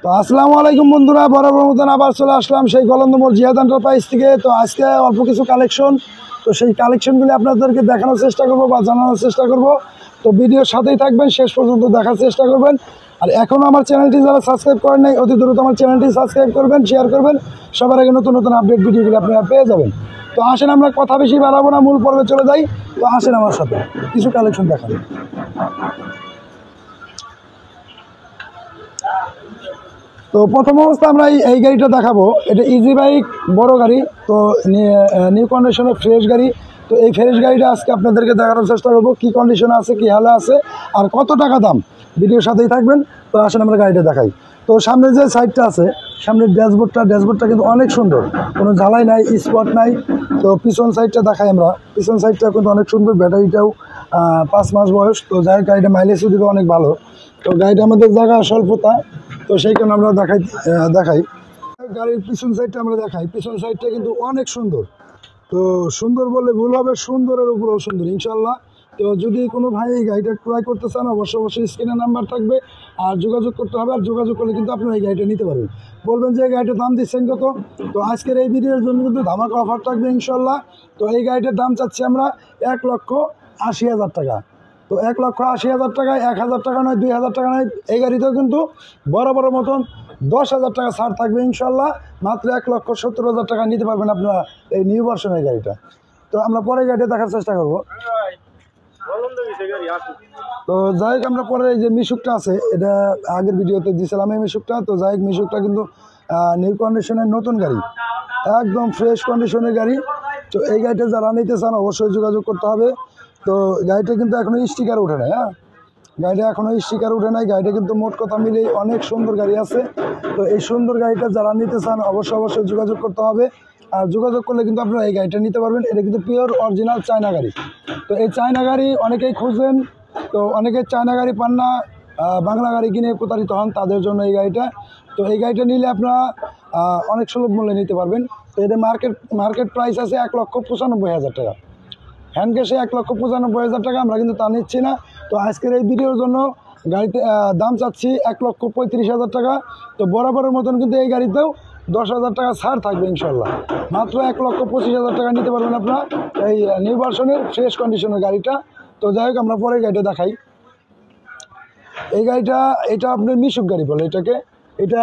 তো আসসালামু আলাইকুম বন্ধুরা, বরাবর মতন আবার চলে আসলাম সেই গলন্দমোড় জিহাদ এন্টারপ্রাইজ থেকে। তো আজকে অল্প কিছু কালেকশন, তো সেই কালেকশনগুলি আপনাদেরকে দেখানোর চেষ্টা করব বা জানানোর চেষ্টা করব। তো ভিডিওর সাথেই থাকবেন, শেষ পর্যন্ত দেখার চেষ্টা করবেন। আর এখনও আমার চ্যানেলটি যারা সাবস্ক্রাইব করেন নাই, অতি দ্রুত আমার চ্যানেলটি সাবস্ক্রাইব করবেন, শেয়ার করবেন, সবার আগে নতুন নতুন আপডেট ভিডিওগুলি আপনারা পেয়ে যাবেন। তো আসেন, আমরা কথা বেশি বাড়াবো না, মূল পর্বে চলে যাই। তো আসেন আমার সাথে কিছু কালেকশন দেখান। তো প্রথম অবস্থা আমরা এই গাড়িটা দেখাবো। এটা ইজি বাইক, বড় গাড়ি। তো নিউ কন্ডিশনের ফ্রেশ গাড়ি। তো এই ফ্রেশ গাড়িটা আজকে আপনাদেরকে দেখানোর চেষ্টা করবো, কী কন্ডিশনে আছে, কী হালে আছে, আর কত টাকা দাম। ভিডিওর সাথেই থাকবেন। তো আসেন আমরা গাড়িটা দেখাই। তো সামনে যে সাইডটা আছে, সামনের ড্যাশবোর্ডটা কিন্তু অনেক সুন্দর, কোনো ঝালাই নাই, স্পট নাই। তো পিছন সাইডটা দেখাই আমরা। পিছন সাইডটা কিন্তু অনেক সুন্দর, ব্যাটারিটাও 5 মাস বয়স। তো যাই গাড়িটা মাইলেজ দিতে অনেক ভালো। তো গাড়িটা আমাদের জায়গা স্বল্পতা, তো সেই কারণে আমরা দেখাই গাড়ির পিছন সাইডটা আমরা দেখাই। পিছন সাইডটা কিন্তু অনেক সুন্দর। তো সুন্দর বললে ভুল হবে, সুন্দরের উপরেও সুন্দর ইনশাল্লাহ। তো যদি কোনো ভাই এই গাড়িটা ক্রয় করতে চান, অবশ্যই স্ক্রিনে নাম্বার থাকবে, আর যোগাযোগ করতে হবে। আর যোগাযোগ করলে কিন্তু আপনারা এই গাড়িটা নিতে পারবেন। বলবেন যে এই গাড়িটার দাম দিচ্ছেন কত। তো আজকের এই ভিডিওর জন্য কিন্তু ধামাকা অফার থাকবে ইনশাল্লাহ। তো এই গাড়িটার দাম চাচ্ছি আমরা 1,80,000 টাকা। তো 1,80,000 টাকায় 1,000 টাকা নয়, 2,000 টাকা নয়, এই গাড়িতেও কিন্তু বড় মতন 10,000 টাকা ছাড় থাকবে ইনশাল্লাহ। মাত্র 1,70,000 টাকা নিতে পারবেন আপনারা এই নিউ ভার্সনের গাড়িটা। তো আমরা পরে গাড়িটা দেখার চেষ্টা করবো। তো যাই হোক, আমরা পরে এই যে মিশুকটা আছে, এটা আগের ভিডিওতে দিয়েছিলাম এই মিশুকটা। তো যাই হোক, মিশুকটা কিন্তু নিউ কন্ডিশনের নতুন গাড়ি, একদম ফ্রেশ কন্ডিশনের গাড়ি। তো এই গাড়িটা যারা নিতে চান অবশ্যই যোগাযোগ করতে হবে। তো গাড়িটা কিন্তু এখনও স্টিকার ওঠে নাই। গাড়িটা এখনও স্টিকার উঠে নাই। গাড়িটা কিন্তু মোট কথা মিলেই অনেক সুন্দর গাড়ি আছে। তো এই সুন্দর গাড়িটা যারা নিতে চান অবশ্যই যোগাযোগ করতে হবে। আর যোগাযোগ করলে কিন্তু আপনারা এই গাড়িটা নিতে পারবেন। এটা কিন্তু পিওর অরিজিনাল চায়না গাড়ি। তো এই চায়না গাড়ি অনেকেই খুঁজেন, তো অনেকে চায়না গাড়ি পান না, বাংলা গাড়ি কিনে প্রতারিত হন, তাদের জন্য এই গাড়িটা। তো এই গাড়িটা নিলে আপনারা অনেক সুলভ মূল্যে নিতে পারবেন। তো এদের মার্কেট প্রাইস আছে 1,95,000 টাকা। হ্যান্ড ক্যাশে 1,95,000 টাকা, আমরা কিন্তু তা নিচ্ছি না। তো আজকের এই ভিডিওর জন্য গাড়িতে দাম চাচ্ছি 1,35,000 টাকা। তো বরাবরের মতন কিন্তু এই গাড়িতেও 10,000 টাকা ছাড় থাকবে ইনশাল্লাহ। মাত্র 1,25,000 টাকা নিতে পারবেন আপনারা এই নিউ ভার্সনের ফ্রেশ কন্ডিশনের গাড়িটা। তো যাই হোক, আমরা পরে গাড়িটা দেখাই। এই গাড়িটা, এটা আপনার মিশুক গাড়ি বলে এটাকে। এটা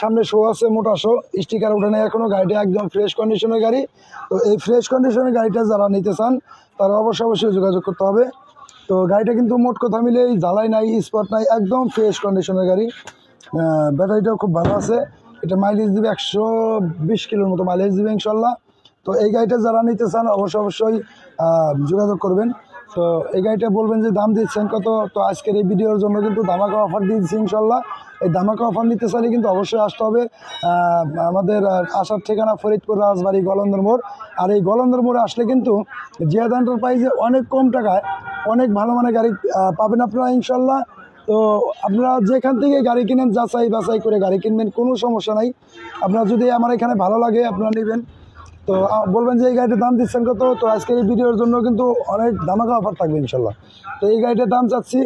সামনে শো আছে, মোটা শো, স্টিকার ওঠে নাই এখনও। গাড়িটা একদম ফ্রেশ কন্ডিশনের গাড়ি। তো এই ফ্রেশ কন্ডিশনের গাড়িটা যারা নিতে চান তারা অবশ্যই যোগাযোগ করতে হবে। তো গাড়িটা কিন্তু মোট কথা মিলে জ্বালাই নাই, স্পট নাই, একদম ফ্রেশ কন্ডিশনের গাড়ি। ব্যাটারিটাও খুব ভালো আছে। এটা মাইলেজ দিবে 120 কিলোর মতো মাইলেজ দিবে ইনশাল্লাহ। তো এই গাড়িটা যারা নিতে চান অবশ্যই যোগাযোগ করবেন। তো এই গাড়িটা বলবেন যে দাম দিচ্ছেন কত। তো আজকের এই ভিডিওর জন্য কিন্তু ধামাকা অফার দিয়েছি ইনশাল্লাহ। এই ধামাকা অফার নিতে চাইলে কিন্তু অবশ্যই আসতে হবে। আমাদের আসার ঠিকানা ফরিদপুর রাজবাড়ি গলন্দর মোড়। আর এই গলন্দর মোড়ে আসলে কিন্তু জিহাদ এন্টারপ্রাইজে অনেক কম টাকায় অনেক ভালো মানের গাড়ি পাবেন আপনারা ইনশাল্লাহ। তো আপনারা যেখান থেকে গাড়ি কিনেন যাচাই বাছাই করে গাড়ি কিনবেন, কোনো সমস্যা নাই। আপনারা যদি আমার এখানে ভালো লাগে আপনারা নেবেন। তো বলবেন যে এই গাড়িটার দাম দিচ্ছেন কত। তো আজকের এই ভিডিওর জন্য কিন্তু অনেক ধামাকা অফার থাকবে ইনশাল্লাহ। তো এই গাড়িটার দাম চাচ্ছি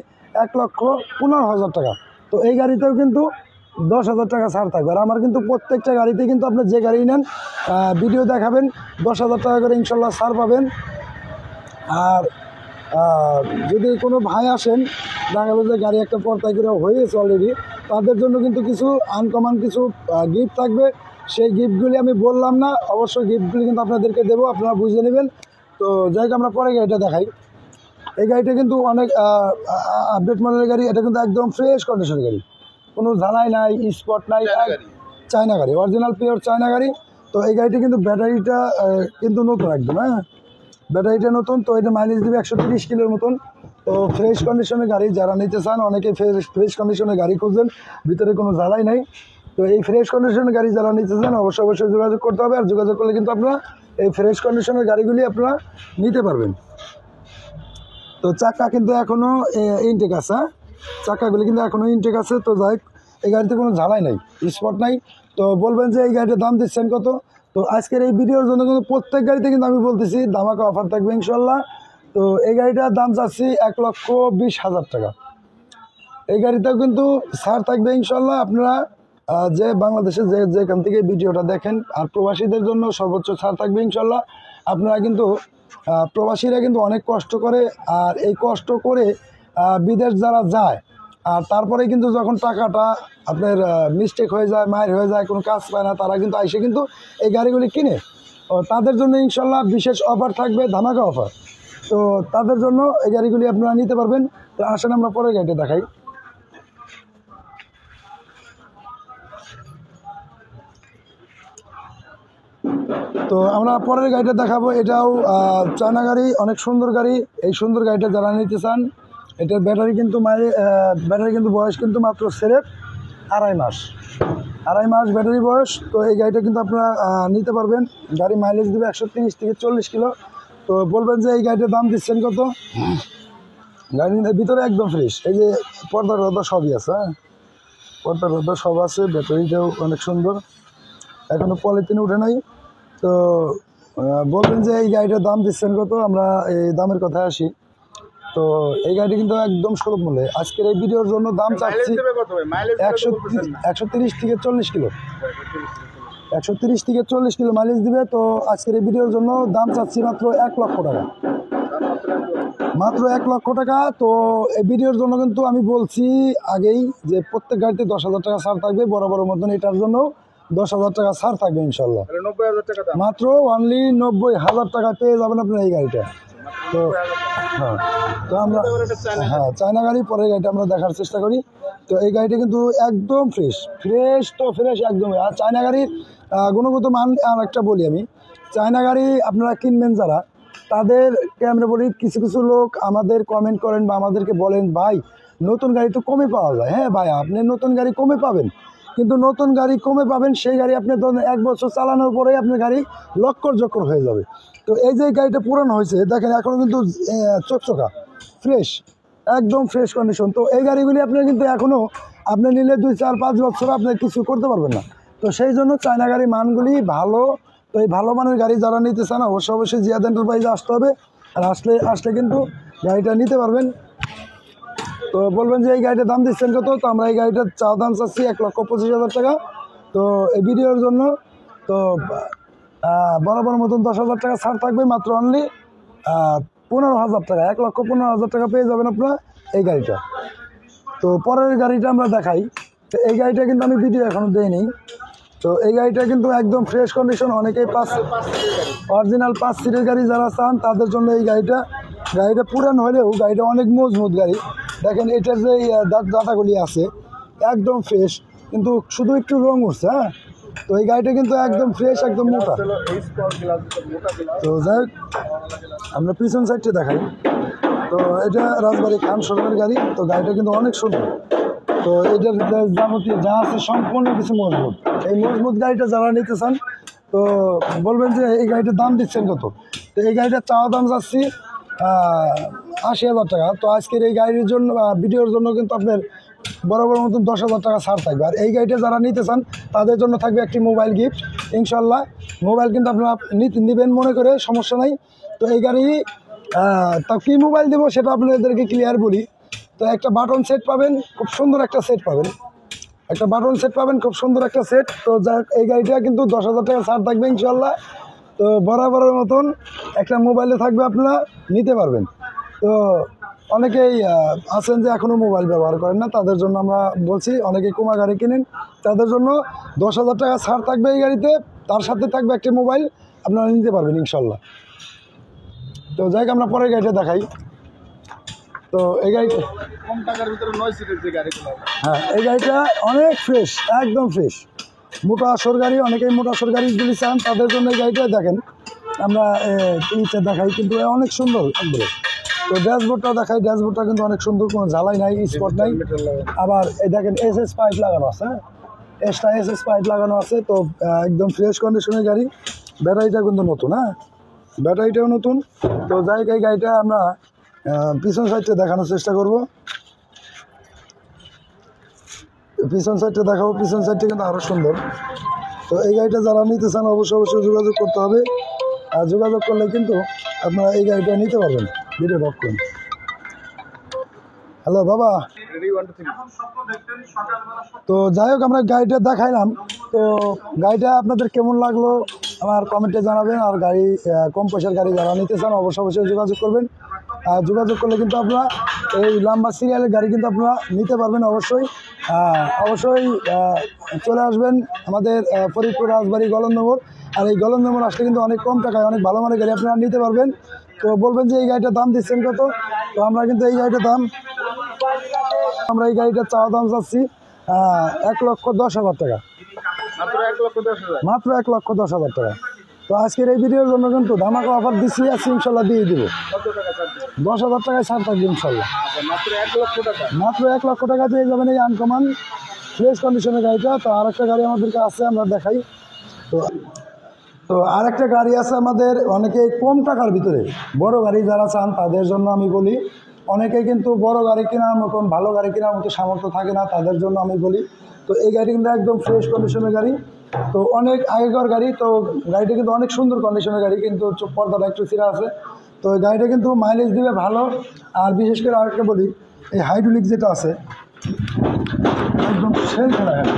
1,15,000 টাকা। তো এই গাড়িতেও কিন্তু 10,000 টাকা ছাড় থাকবে। আর আমার কিন্তু প্রত্যেকটা গাড়িতে কিন্তু আপনি যে গাড়ি নেন ভিডিও দেখাবেন, 10,000 টাকা করে ইনশাল্লাহ ছাড় পাবেন। আর যদি কোনো ভাই আসেন, দেখা যাবে যে গাড়ি একটা পর্তায় করে হয়েছে অলরেডি, তাদের জন্য কিন্তু কিছু আনকমন কিছু গিফট থাকবে। সেই গিফটগুলি আমি বললাম না, অবশ্যই গিফটগুলি কিন্তু আপনাদেরকে দেবো, আপনারা বুঝে নেবেন। তো যাই হোক, আমরা পরে গাড়িটা দেখাই। এই গাড়িটা কিন্তু অনেক আপডেট মডেলের গাড়ি। এটা কিন্তু একদম ফ্রেশ কন্ডিশনের গাড়ি, কোনো ঝালাই নাই, স্পট নাই, চায়না গাড়ি, অরিজিনাল পিওর চায়না গাড়ি। তো এই গাড়িটা কিন্তু ব্যাটারিটা কিন্তু নতুন একদম, ব্যাটারিটা নতুন। তো এটা মাইলেজ দেবে 130 কিলোর মতন। তো ফ্রেশ কন্ডিশনের গাড়ি যারা নিতে চান, অনেকে ফ্রেশ কন্ডিশনের গাড়ি খুঁজছেন, ভিতরে কোনো জ্বালাই নাই। তো এই ফ্রেশ কন্ডিশনের গাড়ি যারা নিতে চান অবশ্যই যোগাযোগ করতে হবে। আর যোগাযোগ করলে কিন্তু আপনারা এই ফ্রেশ কন্ডিশনের গাড়িগুলি আপনারা নিতে পারবেন। তো চাকা কিন্তু এখনও ইনটেক আছে, চাকাগুলি কিন্তু এখনও ইনটেক আছে। তো যাই হোক, এই গাড়িতে কোনো ঝালাই নাই, স্পট নাই। তো বলবেন যে এই গাড়িটার দাম দিচ্ছেন কত। তো আজকের এই ভিডিওর জন্য কিন্তু প্রত্যেক গাড়িতে কিন্তু আমি বলতেছি ধামাকা অফার থাকবে ইনশাল্লাহ। তো এই গাড়িটার দাম চাচ্ছি 1,20,000 টাকা। এই গাড়িতেও কিন্তু ছাড় থাকবে ইনশাল্লাহ। আপনারা যে বাংলাদেশে যেখান থেকে ভিডিওটা দেখেন, আর প্রবাসীদের জন্য সর্বোচ্চ ছাড় থাকবে ইনশাল্লাহ। আপনারা কিন্তু প্রবাসীরা কিন্তু অনেক কষ্ট করে, আর এই কষ্ট করে বিদেশ যারা যায়, আর তারপরে কিন্তু যখন টাকাটা আপনার মিস্টেক হয়ে যায়, মায়ের হয়ে যায়, কোনো কাজ পায় না, তারা কিন্তু আইসে কিন্তু এই গাড়িগুলি কিনে। তাদের জন্য ইনশাল্লাহ বিশেষ অফার থাকবে, ধামাকা অফার। তো তাদের জন্য এই গাড়িগুলি আপনারা নিতে পারবেন। তো আসেন আমরা পরের গাড়িটা দেখাই। তো আমরা পরের গাড়িটা দেখাবো। এটাও চায়না গাড়ি, অনেক সুন্দর গাড়ি। এই সুন্দর গাড়িটা যারা নিতে চান, এটার ব্যাটারি কিন্তু বয়স কিন্তু মাত্র সেরেফ 2.5 মাস। 2.5 মাস ব্যাটারি বয়স। তো এই গাড়িটা কিন্তু আপনারা নিতে পারবেন। গাড়ি মাইলেজ দেবে 130 থেকে 40 কিলো। তো বলবেন যে এই গাড়িটার দাম দিচ্ছেন কত? গাড়ির ভিতরে একদম ফ্রেশ, এই যে পর্দা টর্দা সবই আছে, হ্যাঁ, পর্দা টর্দা সব আছে। ব্যাটারিটাও অনেক সুন্দর, এখনও পলিথিন উঠে নাই। তো বলবেন যে এই গাড়িটার দাম দিচ্ছেন কত? আমরা এই দামের কথায় আসি। তো এই গাড়িটি কিন্তু একদম সুলভ মূল্যে। আজকের এই ভিডিওর জন্য দাম চাচ্ছি 130 থেকে 40 কিলো, 130 থেকে 40 কিলো মাইলেজ দিবে। তো আজকের এই ভিডিওর জন্য দাম চাচ্ছি মাত্র 1 লক্ষ টাকা, মাত্র 1 লক্ষ টাকা। তো এই ভিডিওর জন্য কিন্তু আমি বলছি আগেই যে প্রত্যেক গাড়িতে 10,000 টাকা ছাড় থাকবে, বড় বড় মতন এটার জন্য 10,000 টাকা ছাড় থাকবে ইনশাল্লাহ। মাত্র অনলি 90,000 টাকা পেয়ে যাবেন আপনার এই গাড়িটা। তো হ্যাঁ, তো আমরা চায়না গাড়ি, পরের গাড়িটা আমরা দেখার চেষ্টা করি। তো এই গাড়িটা কিন্তু একদম ফ্রেশ তো ফ্রেশ একদমই। আর চায়না গাড়ির গুণগত মান আর একটা বলি আমি, চায়না গাড়ি আপনারা কিনবেন যারা, তাদেরকে আমরা বলি, কিছু কিছু লোক আমাদের কমেন্ট করেন বা আমাদেরকে বলেন, ভাই নতুন গাড়ি তো কমে পাওয়া যায়। হ্যাঁ ভাই, আপনি নতুন গাড়ি কমে পাবেন, কিন্তু নতুন গাড়ি কমে পাবেন, সেই গাড়ি আপনি ধরুন 1 বছর চালানোর পরেই আপনার গাড়ি লক্কর হয়ে যাবে। তো এই যে গাড়িটা পুরানো হয়েছে দেখেন, এখনও কিন্তু চকচকা ফ্রেশ, একদম ফ্রেশ কন্ডিশন। তো এই গাড়িগুলি আপনার কিন্তু এখনও আপনি নিলে 2, 4, 5 বছর আপনি কিছু করতে পারবেন না। তো সেই জন্য চায়না গাড়ি মানগুলি ভালো। তো এই ভালো মানের গাড়ি যারা নিতে চান, অবশ্যই জিয়াদ এন্টারপ্রাইজে আসতে হবে। আর আসলে কিন্তু গাড়িটা নিতে পারবেন। তো বলবেন যে এই গাড়িটার দাম দিচ্ছেন কত? তো আমরা এই গাড়িটার দাম চাচ্ছি 1,25,000 টাকা। তো এই ভিডিওর জন্য তো বরাবর মতন 10,000 টাকা ছাড় থাকবে, মাত্র অনলি 15,000 টাকা, 1,15,000 টাকা পেয়ে যাবেন আপনারা এই গাড়িটা। তো পরের গাড়িটা আমরা দেখাই। তো এই গাড়িটা কিন্তু আমি ভিডিও এখনও দিইনি। তো এই গাড়িটা কিন্তু একদম ফ্রেশ কন্ডিশন। অনেকেই অরিজিনাল 5 সিটের গাড়ি যারা চান, তাদের জন্য এই গাড়িটা পুরান হলেও গাড়িটা অনেক মজবুত গাড়ি। দেখেন এটার যে দাঁতাগুলি আছে একদম ফ্রেশ, কিন্তু শুধু একটু রং উঠছে। হ্যাঁ, তো এই গাড়িটা কিন্তু একদম ফ্রেশ, একদম মোটা। তো যাই হোক, আমরা পিছন সাইডটা দেখাই। তো এটা রাজবাড়ী খান শোরুমের গাড়ি। তো গাড়িটা কিন্তু অনেক সুন্দর। তো এটার যাবতীয় যা আছে সম্পূর্ণ কিছু মজবুত। এই মজবুত গাড়িটা যারা নিতে চান, তো বলবেন যে এই গাড়িটার দাম দিচ্ছেন কত? তো এই গাড়িটার চাওয়া দাম যাচ্ছি 80,000 টাকা। তো আজকের এই গাড়ির জন্য ভিডিওর জন্য কিন্তু আপনার বরাবর মতন 10,000 টাকা ছাড় থাকবে। আর এই গাড়িটা যারা নিতে চান, তাদের জন্য থাকবে একটি মোবাইল গিফট ইনশাল্লাহ। মোবাইল কিন্তু আপনারা নেবেন মনে করে, সমস্যা নাই। তো এই গাড়ি তা কী মোবাইল দেবো সেটা আপনাদেরকে ক্লিয়ার বলি। তো একটা বাটন সেট পাবেন, খুব সুন্দর একটা সেট পাবেন, খুব সুন্দর একটা সেট। তো যাক, এই গাড়িটা কিন্তু 10,000 টাকা ছাড় থাকবে ইনশাল্লাহ। তো বরাবরের মতন একটা মোবাইলে থাকবে, আপনারা নিতে পারবেন। তো অনেকেই আছেন যে এখনও মোবাইল ব্যবহার করেন না, তাদের জন্য আমরা বলছি, অনেকেই কুমা গাড়ি কিনেন, তাদের জন্য 10,000 টাকা ছাড় থাকবে এই গাড়িতে। তার সাথে থাকবে একটি মোবাইল, আপনারা নিতে পারবেন ইনশাল্লাহ। তো যাই, আমরা পরের গাড়িটা দেখাই। তো এই গাড়িটা কম টাকার ভিতরে 9 সিটের যে গাড়িগুলো, হ্যাঁ, এই গাড়িটা অনেক ফ্রেশ, একদম ফ্রেশ, মোটা আসর গাড়ি। অনেকেই মোটা আসর গাড়িগুলি চান, তাদের জন্য এই গাড়িটা দেখেন। আমরা এইটা দেখাই, কিন্তু অনেক সুন্দর একবারে। তো ড্যাশবোর্ডটা দেখাই। ড্যাশবোর্ডটা কিন্তু অনেক সুন্দর, কোনো ঝালাই নাই, স্পট নাই। আবার এই দেখেন SS পাইপ লাগানো আছে, হ্যাঁ, এক্সট্রা SS পাইপ লাগানো আছে। তো একদম ফ্রেশ কন্ডিশনের গাড়ি। ব্যাটারিটা কিন্তু নতুন, হ্যাঁ, ব্যাটারিটাও নতুন। তো যাই, এই গাড়িটা আমরা পিছন সাইডটা দেখানোর চেষ্টা করব। পিছন সাইডটা দেখাবো, পিছন সাইডটা কিন্তু আরও সুন্দর। তো এই গাড়িটা যারা নিতে চান, অবশ্যই যোগাযোগ করতে হবে। আর যোগাযোগ করলে কিন্তু আপনারা এই গাড়িটা নিতে পারবেন। ভিডিও অফ করুন। হ্যালো বাবা। তো যাই হোক আমরা গাড়িটা দেখাইলাম। তো গাড়িটা আপনাদের কেমন লাগলো আমার কমেন্টে জানাবেন। আর গাড়ি কম পয়সার গাড়ি যারা নিতে চান অবশ্যই যোগাযোগ করবেন। আর যোগাযোগ করলে কিন্তু আপনারা এই লম্বা সিরিয়ালের গাড়ি কিন্তু আপনারা নিতে পারবেন। অবশ্যই চলে আসবেন আমাদের ফরিদপুর রাজবাড়ী গলন্দমোড়। আর এই গলন্দমোড় আসলে কিন্তু অনেক কম টাকায় অনেক ভালো মানের গাড়ি আপনারা নিতে পারবেন। তো বলবেন যে এই গাড়িটার দাম দিচ্ছেন কত? তো আমরা কিন্তু এই গাড়িটার দাম আমরা এই গাড়িটার চাওয়া দাম চাচ্ছি 1,10,000 টাকা, মাত্র 1,10,000 টাকা। তো আজকের এই ভিডিওর জন্য কিন্তু ধামাকা অফার দিচ্ছি, আজকে ইনশাল্লাহ দিয়ে দিব। 10,000 টাকায় ছাড় থাকবে ইনশাল্লাহ। মাত্র 1 লক্ষ টাকা পেয়ে যাবেন এই আনকমন ফ্রেশ কন্ডিশনের গাড়িটা। তো আরেকটা গাড়ি আমাদেরকে আছে, আমরা দেখাই। তো আরেকটা গাড়ি আছে আমাদের অনেকে কম টাকার ভিতরে বড় গাড়ি যারা চান তাদের জন্য আমি বলি। অনেকে কিন্তু বড় গাড়ি কেনার মতন ভালো গাড়ি কেনার মতো সামর্থ্য থাকে না, তাদের জন্য আমি বলি। তো এই গাড়ি কিন্তু একদম ফ্রেশ কন্ডিশনের গাড়ি, তো অনেক আগেকার গাড়ি। তো গাড়িটা কিন্তু অনেক সুন্দর কন্ডিশনের গাড়ি, কিন্তু পর্দাটা একটু ছিঁড়া আছে। তো এই গাড়িটা কিন্তু মাইলেজ দিবে ভালো। আর বিশেষ করে আরেকটা বলি, এই হাইড্রোলিক যেটা আছে একদম সেই খেলা গাড়ি,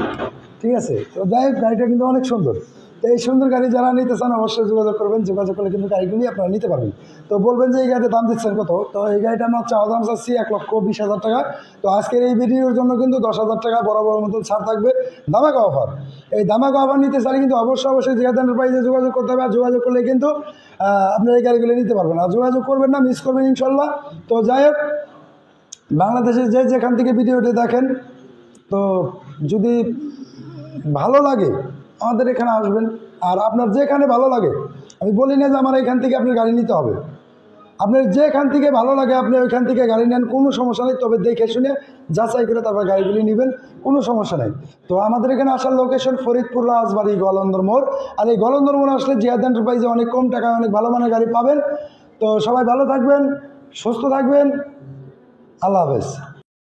ঠিক আছে। তো যাই হোক গাড়িটা কিন্তু অনেক সুন্দর। তো এই সুন্দর গাড়ি যারা নিতে চান অবশ্যই যোগাযোগ করবেন। যোগাযোগ করলে কিন্তু গাড়িগুলি আপনারা নিতে পারবেন। তো বলবেন যে এই গাড়িটার দাম দিচ্ছেন কত? তো এই গাড়িটা আমার চাওয়া দাম চাচ্ছি 1,20,000 টাকা। তো আজকের এই ভিডিওর জন্য কিন্তু 10,000 টাকা বরাবর মতন ছাড় থাকবে, ধামাকা অফার। এই ধামাকা অফার নিতে চাইলে কিন্তু অবশ্যই জিহাদ এন্টারপ্রাইজে যোগাযোগ করতে হবে। আর যোগাযোগ করলে কিন্তু আপনারা এই গাড়িগুলো নিতে পারবেন। আর যোগাযোগ করবেন না, মিস করবেন ইনশাল্লাহ। তো যাই হোক বাংলাদেশের যেখান থেকে ভিডিওটি দেখেন, তো যদি ভালো লাগে আমাদের এখানে আসবেন। আর আপনার যেখানে ভালো লাগে, আমি বলি না যে আমার এখান থেকে আপনার গাড়ি নিতে হবে, আপনার যেখান থেকে ভালো লাগে আপনি ওইখান থেকে গাড়ি নেন, কোনো সমস্যা নেই। তবে দেখে শুনে যাচাই করে তারপর গাড়িগুলি নেবেন, কোনো সমস্যা নেই। তো আমাদের এখানে আসার লোকেশন ফরিদপুর রাজবাড়ী গলন্দর মোড়। আর এই গলন্দর মোড় আসলে জিহাদ এন্টারপ্রাইজে অনেক কম টাকায় অনেক ভালো মানের গাড়ি পাবেন। তো সবাই ভালো থাকবেন, সুস্থ থাকবেন, আল্লাহ হাফেজ।